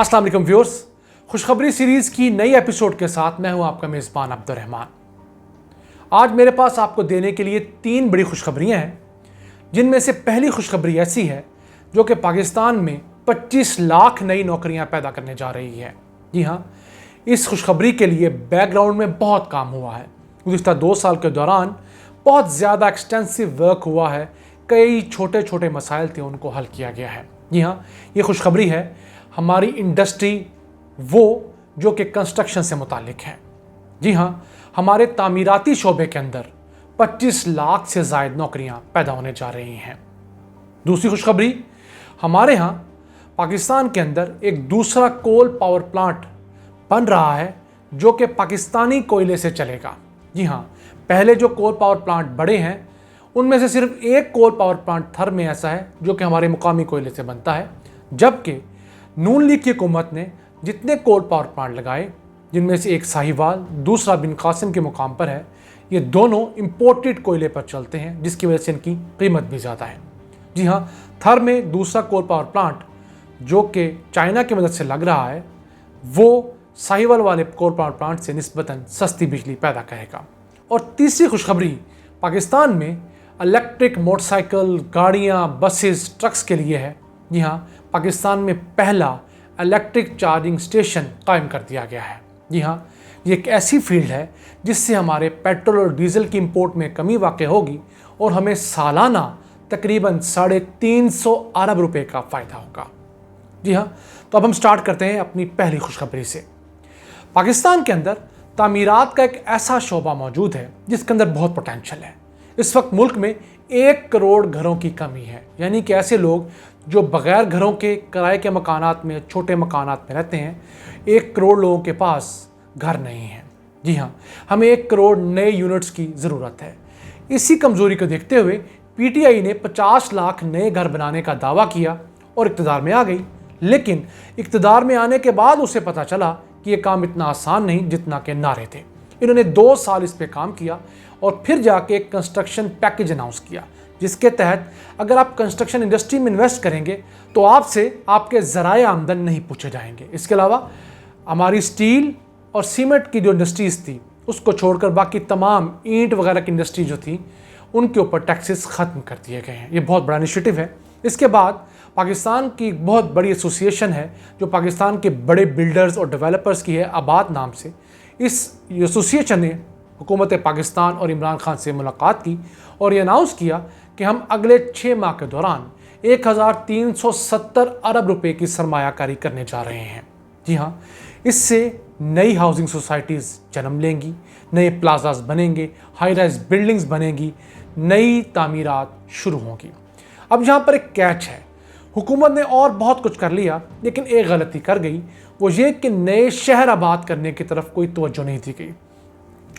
अस्सलाम वालेकुम व्यूअर्स, खुशखबरी सीरीज़ की नई एपिसोड के साथ मैं हूं आपका मेज़बान अब्दुर्रहमान। आज मेरे पास आपको देने के लिए 3 बड़ी खुशखबरियां हैं, जिनमें से पहली खुशखबरी ऐसी है जो कि पाकिस्तान में 25 लाख नई नौकरियां पैदा करने जा रही है। जी हाँ, इस खुशखबरी के लिए बैकग्राउंड में बहुत काम हुआ है। गुज़िश्ता 2 साल के दौरान बहुत ज़्यादा एक्सटेंसिव वर्क हुआ है, कई छोटे छोटे मसाइल थे उनको हल किया गया है। जी हाँ, ये खुशखबरी है हमारी इंडस्ट्री वो जो कि कंस्ट्रक्शन से मुतालिक है। जी हाँ, हमारे तामीराती शोबे के अंदर 25 लाख से ज़ायद नौकरियां पैदा होने जा रही हैं। दूसरी खुशखबरी, हमारे यहाँ पाकिस्तान के अंदर एक दूसरा कोल पावर प्लांट बन रहा है जो कि पाकिस्तानी कोयले से चलेगा। जी हाँ, पहले जो कोल पावर प्लांट बड़े हैं उनमें से सिर्फ एक कोल पावर प्लांट थर में ऐसा है जो कि हमारे मुकामी कोयले से बनता है, जबकि नून लीग की हुकूमत ने जितने कोल पावर प्लांट लगाए, जिनमें से एक साहिवाल, दूसरा बिन कासिम के मुकाम पर है, ये दोनों इंपोर्टेड कोयले पर चलते हैं, जिसकी वजह से इनकी कीमत भी ज़्यादा है। जी हाँ, थर में दूसरा कोल पावर प्लांट जो कि चाइना की मदद से लग रहा है, वो साहिवाल वाले कोल पावर प्लांट से निस्बतन सस्ती बिजली पैदा करेगा। और तीसरी खुशखबरी पाकिस्तान में इलेक्ट्रिक मोटरसाइकिल, गाड़ियाँ, बसेस, ट्रक्स के लिए है। जी हाँ, पाकिस्तान में पहला इलेक्ट्रिक चार्जिंग स्टेशन कायम कर दिया गया है। जी हाँ, ये एक ऐसी फील्ड है जिससे हमारे पेट्रोल और डीजल की इंपोर्ट में कमी वाक़ होगी और हमें सालाना तकरीबन 350 अरब रुपए का फ़ायदा होगा। जी हाँ, तो अब हम स्टार्ट करते हैं अपनी पहली खुशखबरी से। पाकिस्तान के अंदर तामीरात का एक ऐसा शोबा मौजूद है जिसके अंदर बहुत पोटेंशियल है। इस वक्त मुल्क में 1 करोड़ घरों की कमी है, यानी कि ऐसे लोग जो बग़ैर घरों के किराए के मकानात में, छोटे मकानात में रहते हैं। 1 करोड़ लोगों के पास घर नहीं है। जी हाँ, हमें 1 करोड़ नए यूनिट्स की ज़रूरत है। इसी कमज़ोरी को देखते हुए पीटीआई ने 50 लाख नए घर बनाने का दावा किया और इक़्तिदार में आ गई, लेकिन इक़्तिदार में आने के बाद उसे पता चला कि ये काम इतना आसान नहीं जितना के नारे थे। इन्होंने 2 साल इस पे काम किया और फिर जाके एक कंस्ट्रक्शन पैकेज अनाउंस किया, जिसके तहत अगर आप कंस्ट्रक्शन इंडस्ट्री में इन्वेस्ट करेंगे तो आपसे आपके ज़राए आमदन नहीं पूछे जाएंगे। इसके अलावा हमारी स्टील और सीमेंट की जो इंडस्ट्रीज़ थी उसको छोड़कर बाकी तमाम ईंट वगैरह की इंडस्ट्री जो थी उनके ऊपर टैक्सेस ख़त्म कर दिए गए हैं। ये बहुत बड़ा इनिशिएटिव है। इसके बाद पाकिस्तान की एक बहुत बड़ी एसोसिएशन है जो पाकिस्तान के बड़े बिल्डर्स और डेवलपर्स की है, आबाद नाम से। इस एसोसिएशन ने हुकूमत पाकिस्तान और इमरान खान से मुलाकात की और ये अनाउंस किया कि हम अगले 6 माह के दौरान 1370 अरब रुपए की सरमायाकारी करने जा रहे हैं। जी हाँ, इससे नई हाउसिंग सोसाइटीज़ जन्म लेंगी, नए प्लाजाज बनेंगे, हाई राइज बिल्डिंग्स बनेंगी, नई तामीरात शुरू होंगी। अब यहाँ पर एक कैच है, हुकूमत ने और बहुत कुछ कर लिया लेकिन एक गलती कर गई, वो ये कि नए शहर आबाद करने की तरफ कोई तवज्जो नहीं दी गई।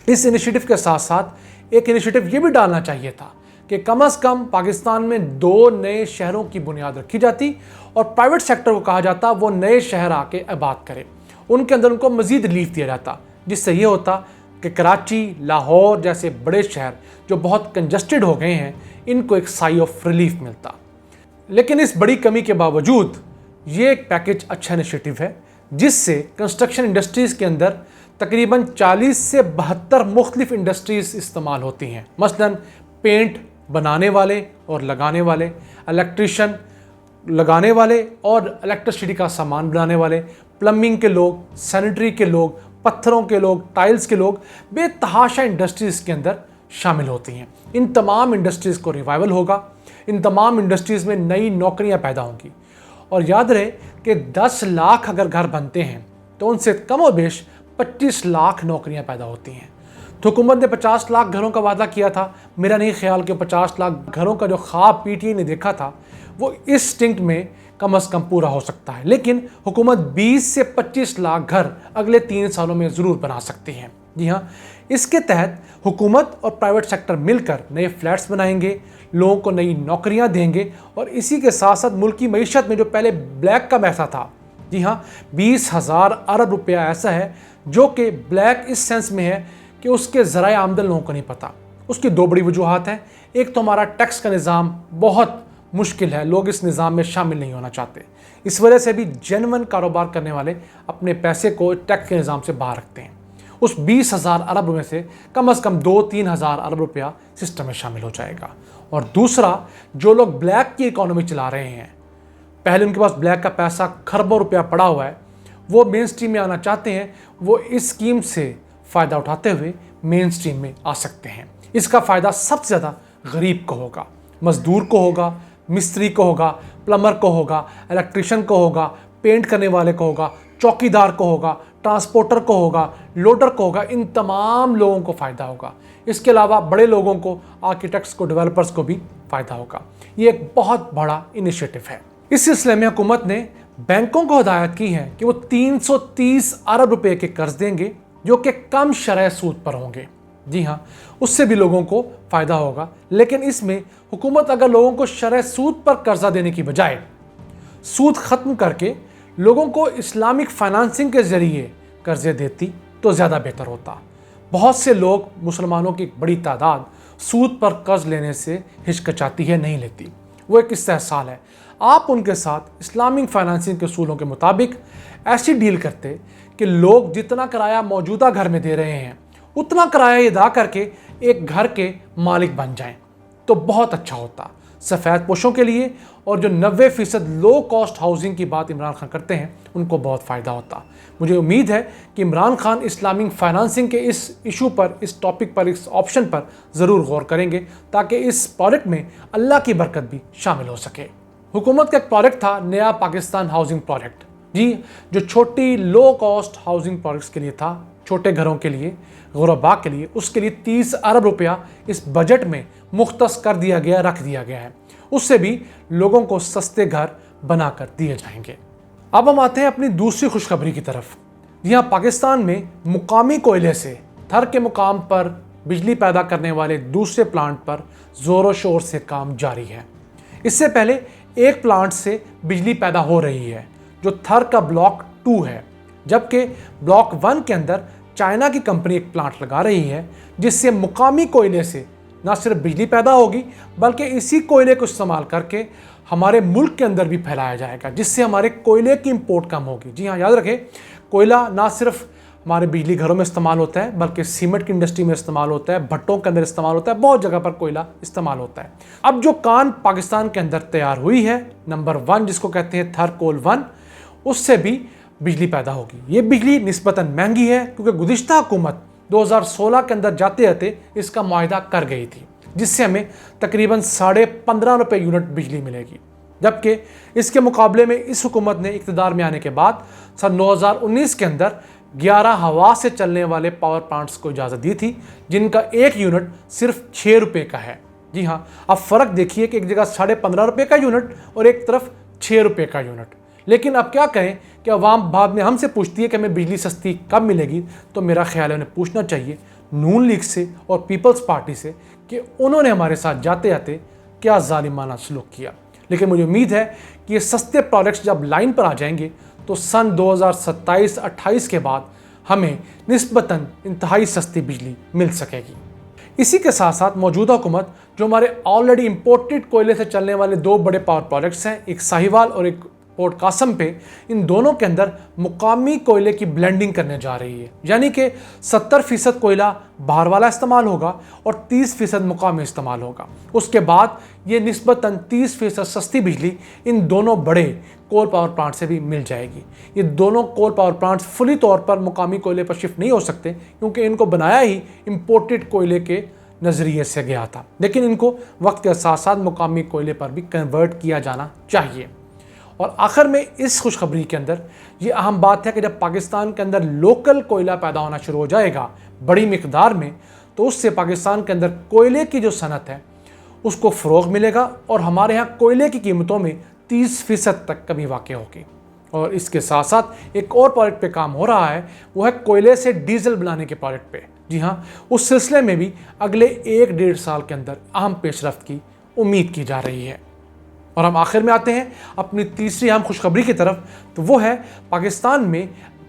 इस इनिशिएटिव के साथ साथ एक इनिशिएटिव ये भी डालना चाहिए था कि कम से कम पाकिस्तान में 2 नए शहरों की बुनियाद रखी जाती और प्राइवेट सेक्टर को कहा जाता वो नए शहर आके आबाद करे, उनके अंदर उनको मज़ीद रिलीफ दिया जाता, जिससे ये होता कि कराची, लाहौर जैसे बड़े शहर जो बहुत कंजस्टेड हो गए हैं, इनको एक साई ऑफ रिलीफ मिलता। लेकिन इस बड़ी कमी के बावजूद ये एक पैकेज अच्छा इनिशिएटिव है जिससे कंस्ट्रक्शन इंडस्ट्रीज़ के अंदर तकरीबन 40 से 72 मुख्तलिफ इंडस्ट्रीज़ इस्तेमाल होती हैं। मसलन पेंट बनाने वाले और लगाने वाले, इलेक्ट्रिशियन लगाने वाले और इलेक्ट्रिसिटी का सामान बनाने वाले, प्लम्बिंग के लोग, सैनिटरी के लोग, पत्थरों के लोग, टाइल्स के लोग, बेतहाशा इंडस्ट्रीज़ के अंदर शामिल होती हैं। इन तमाम इंडस्ट्रीज़ को रिवाइवल होगा, इन तमाम इंडस्ट्रीज़ में नई नौकरियां पैदा होंगी। और याद रहे कि 10 लाख अगर घर बनते हैं तो उनसे कम और बेश 25 लाख नौकरियां पैदा होती हैं। तो हुकूमत ने 50 लाख घरों का वादा किया था। मेरा नहीं ख्याल कि 50 लाख घरों का जो ख्वाब पीटीआई ने देखा था वो इस स्टिंक्ट में कम से कम पूरा हो सकता है, लेकिन हुकूमत 20 से 25 लाख घर अगले 3 सालों में ज़रूर बना सकती है। जी हाँ, इसके तहत हुकूमत और प्राइवेट सेक्टर मिलकर नए फ्लैट्स बनाएंगे, लोगों को नई नौकरियां देंगे और इसी के साथ साथ मुल्क की मईशत में जो पहले ब्लैक का पैसा था, जी हाँ, 20,000 अरब रुपया ऐसा है जो कि ब्लैक इस सेंस में है कि उसके ज़राए आमदन लोगों को नहीं पता। उसकी 2 बड़ी वजूहात हैं। एक तो हमारा टैक्स का निज़ाम बहुत मुश्किल है, लोग इस निज़ाम में शामिल नहीं होना चाहते। इस वजह से भी जेन्युइन कारोबार करने वाले अपने पैसे को टैक्स के निज़ाम से बाहर रखते हैं। उस 20,000 अरब में से कम 2-3 हज़ार अरब रुपया सिस्टम में शामिल हो जाएगा। और दूसरा, जो लोग ब्लैक की इकोनॉमी चला रहे हैं, पहले उनके पास ब्लैक का पैसा खरबों रुपया पड़ा हुआ है, वो मेन स्ट्रीम में आना चाहते हैं, वो इस स्कीम से फ़ायदा उठाते हुए मेन स्ट्रीम में आ सकते हैं। इसका फ़ायदा सबसे ज़्यादा गरीब को होगा, मज़दूर को होगा, मिस्त्री को होगा, प्लम्बर को होगा, इलेक्ट्रिशियन को होगा, पेंट करने वाले को होगा, चौकीदार को होगा, ट्रांसपोर्टर को होगा, लोडर को होगा। इन तमाम लोगों को फ़ायदा होगा। इसके अलावा बड़े लोगों को, आर्किटेक्ट्स को, डेवलपर्स को भी फ़ायदा होगा। ये एक बहुत बड़ा इनिशिएटिव है। इस सिलसिले में हुकूमत ने बैंकों को हिदायत की है कि वो 330 अरब रुपए के कर्ज देंगे, जो कि कम शरह सूद पर होंगे। जी हाँ, उससे भी लोगों को फ़ायदा होगा। लेकिन इसमें हुकूमत अगर लोगों को शरह सूद पर कर्जा देने की बजाय सूद ख़त्म करके लोगों को इस्लामिक फाइनेंसिंग के ज़रिए कर्जे देती तो ज़्यादा बेहतर होता। बहुत से लोग, मुसलमानों की एक बड़ी तादाद सूद पर कर्ज लेने से हिचकिचाती है, नहीं लेती। वो एक इस्तेहसाल है। आप उनके साथ इस्लामिक फाइनेंसिंग के असूलों के मुताबिक ऐसी डील करते कि लोग जितना किराया मौजूदा घर में दे रहे हैं उतना किराया अदा करके एक घर के मालिक बन जाएं, तो बहुत अच्छा होता सफ़ेद पोशों के लिए। और जो 90% लो कॉस्ट हाउसिंग की बात इमरान खान करते हैं, उनको बहुत फ़ायदा होता। मुझे उम्मीद है कि इमरान खान इस्लामिक फाइनेंसिंग के इस इशू पर, इस टॉपिक पर, इस ऑप्शन पर ज़रूर गौर करेंगे, ताकि इस प्रोजेक्ट में अल्लाह की बरकत भी शामिल हो सके। हुकूमत का एक प्रोजेक्ट था, नया पाकिस्तान हाउसिंग प्रोजेक्ट, जी, जो छोटी लो कॉस्ट हाउसिंग प्रोजेक्ट्स के लिए था, छोटे घरों के लिए, गुरबा के लिए। उसके लिए 30 अरब रुपया इस बजट में मुख्तस कर दिया गया, रख दिया गया है। उससे भी लोगों को सस्ते घर बनाकर दिए जाएंगे। अब हम आते हैं अपनी दूसरी खुशखबरी की तरफ। यहाँ पाकिस्तान में मुकामी कोयले से थर के मुकाम पर बिजली पैदा करने वाले दूसरे प्लांट पर ज़ोरों शोर से काम जारी है। इससे पहले एक प्लांट से बिजली पैदा हो रही है, जो थर का ब्लॉक 2 है, जबकि ब्लॉक 1 के अंदर चाइना की कंपनी एक प्लांट लगा रही है, जिससे मुकामी कोयले से ना सिर्फ बिजली पैदा होगी, बल्कि इसी कोयले को इस्तेमाल करके हमारे मुल्क के अंदर भी फैलाया जाएगा, जिससे हमारे कोयले की इंपोर्ट कम होगी। जी हाँ, याद रखें, कोयला ना सिर्फ हमारे बिजली घरों में इस्तेमाल होता है, बल्कि सीमेंट की इंडस्ट्री में इस्तेमाल होता है, भट्टों के अंदर इस्तेमाल होता है, बहुत जगह पर कोयला इस्तेमाल होता है। अब जो कान पाकिस्तान के अंदर तैयार हुई है, नंबर 1 जिसको कहते हैं थर कोल 1, उससे भी बिजली पैदा होगी। ये बिजली निस्बतन महंगी है, क्योंकि गुज़िश्ता हुकूमत 2016 के अंदर जाते जाते इसका मुआहदा कर गई थी, जिससे हमें तकरीबन 15.5 रुपये यूनिट बिजली मिलेगी। जबकि इसके मुकाबले में इस हुकूमत ने इक़्तिदार में आने के बाद सन 2019 के अंदर 11 हवा से चलने वाले पावर प्लांट्स को इजाज़त दी थी, जिनका एक यूनिट सिर्फ 6 रुपये का है। जी हाँ, अब फ़र्क देखिए कि एक जगह 15.5 रुपये का यूनिट और एक तरफ 6 रुपये का यूनिट। लेकिन अब क्या करें कि अवाम बाद में हमसे पूछती है कि हमें बिजली सस्ती कब मिलेगी, तो मेरा ख्याल है उन्हें पूछना चाहिए नून लीग से और पीपल्स पार्टी से कि उन्होंने हमारे साथ जाते जाते क्या जालिमाना सलूक किया। लेकिन मुझे उम्मीद है कि ये सस्ते प्रोडक्ट्स जब लाइन पर आ जाएंगे तो सन 2027-28 के बाद हमें निस्बतन इंतहाई सस्ती बिजली मिल सकेगी। इसी के साथ साथ मौजूदा हुकूमत जो हमारे ऑलरेडी इंपोर्टेड कोयले से चलने वाले 2 बड़े पावर प्रोजेक्ट्स हैं, एक साहिवाल और एक पोर्ट कासम पे, इन दोनों के अंदर मुकामी कोयले की ब्लेंडिंग करने जा रही है। यानी कि 70% कोयला बाहर वाला इस्तेमाल होगा और 30% मुकामी इस्तेमाल होगा। उसके बाद ये निस्बतन 30% सस्ती बिजली इन दोनों बड़े कोल पावर प्लांट से भी मिल जाएगी। ये दोनों कोल पावर प्लांट्स फुली तौर पर मुकामी कोयले पर शिफ्ट नहीं हो सकते, क्योंकि इनको बनाया ही इम्पोर्टेड कोयले के नज़रिए से गया था, लेकिन इनको वक्त के साथ साथ मुकामी कोयले पर भी कन्वर्ट किया जाना चाहिए। और आखिर में इस खुशखबरी के अंदर ये अहम बात है कि जब पाकिस्तान के अंदर लोकल कोयला पैदा होना शुरू हो जाएगा बड़ी मिकदार में, तो उससे पाकिस्तान के अंदर कोयले की जो सनत है उसको फ़रोग़ मिलेगा और हमारे यहाँ कोयले की कीमतों में 30% तक कमी वाक़ होगी। और इसके साथ साथ एक और प्रोजेक्ट पे काम हो रहा है, वो है कोयले से डीजल बनाने के प्रोजेक्ट पे। जी हाँ, उस सिलसिले में भी अगले 1-1.5 साल के अंदर अहम पेशरफ्त की उम्मीद की जा रही है। और हम आखिर में आते हैं अपनी तीसरी अहम खुशखबरी की तरफ, तो वो है पाकिस्तान में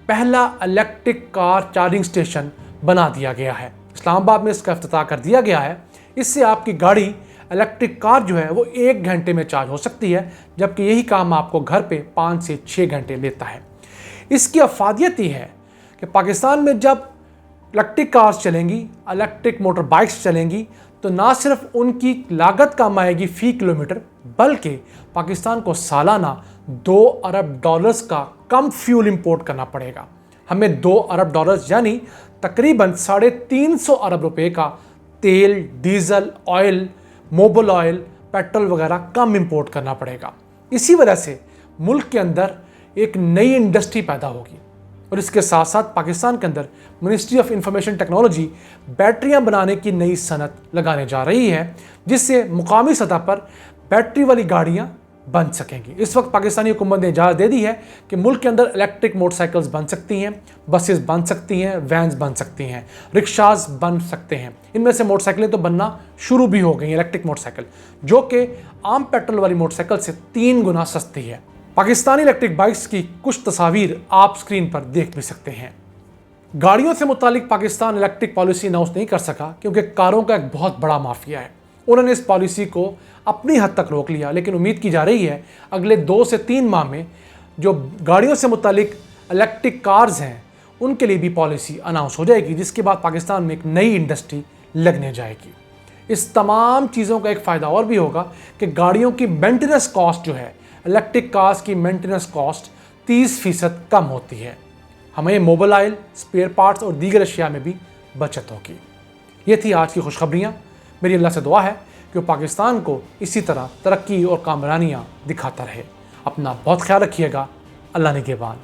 पहला इलेक्ट्रिक कार चार्जिंग स्टेशन बना दिया गया है। इस्लामाबाद में इसका इफ्तिताह कर दिया गया है। इससे आपकी गाड़ी इलेक्ट्रिक कार जो है वो 1 घंटे में चार्ज हो सकती है, जबकि यही काम आपको घर पे 5 से 6 घंटे लेता है। इसकी अफादियत ये है कि पाकिस्तान में जब इलेक्ट्रिक कार्स चलेंगी, इलेक्ट्रिक मोटर बाइक्स चलेंगी, तो ना सिर्फ उनकी लागत कम आएगी फ़ी किलोमीटर, बल्कि पाकिस्तान को सालाना $2 अरब का कम फ्यूल इंपोर्ट करना पड़ेगा। हमें $2 अरब यानी तकरीबन 350 अरब रुपए का तेल, diesel, oil, mobil oil, petrol वगैरह कम इंपोर्ट करना पड़ेगा। इसी वजह से मुल्क के अंदर एक नई इंडस्ट्री पैदा होगी और इसके साथ साथ पाकिस्तान के अंदर मिनिस्ट्री ऑफ इंफॉर्मेशन टेक्नोलॉजी बैटरियां बनाने की नई सनत लगाने जा रही है, जिससे मुकामी सतह पर बैटरी वाली गाड़ियां बन सकेंगी। इस वक्त पाकिस्तानी हुकूमत ने इजाज़त दे दी है कि मुल्क के अंदर इलेक्ट्रिक मोटरसाइकिल्स बन सकती हैं, बसेस बन सकती हैं, वैन्स बन सकती हैं, रिक्शाज बन सकते हैं। इनमें से मोटरसाइकिलें तो बनना शुरू भी हो गई हैं, इलेक्ट्रिक मोटरसाइकिल, जो कि आम पेट्रोल वाली मोटरसाइकिल से 3 गुना सस्ती है। पाकिस्तानी इलेक्ट्रिक बाइक्स की कुछ तस्वीर आप स्क्रीन पर देख भी सकते हैं। गाड़ियों से मुतालिक पाकिस्तान इलेक्ट्रिक पॉलिसी अनाउंस नहीं कर सका क्योंकि कारों का एक बहुत बड़ा माफिया है। उन्होंने इस पॉलिसी को अपनी हद तक रोक लिया, लेकिन उम्मीद की जा रही है अगले 2 से 3 माह में जो गाड़ियों से मुतालिक इलेक्ट्रिक कार्स हैं उनके लिए भी पॉलिसी अनाउंस हो जाएगी, जिसके बाद पाकिस्तान में एक नई इंडस्ट्री लगने जाएगी। इस तमाम चीज़ों का एक फ़ायदा और भी होगा कि गाड़ियों की मेंटेनेंस कॉस्ट जो है, इलेक्ट्रिक कार्स की मेंटेनेंस कॉस्ट 30% कम होती है। हमें मोबाइल ऑयल, स्पेयर पार्ट्स और दीगर अशिया में भी बचत होगी। ये थी आज की खुशखबरियाँ। मेरी अल्लाह से दुआ है कि वो पाकिस्तान को इसी तरह तरक्की और कामरानियाँ दिखाता रहे। अपना बहुत ख्याल रखिएगा। अल्लाह निगहबान।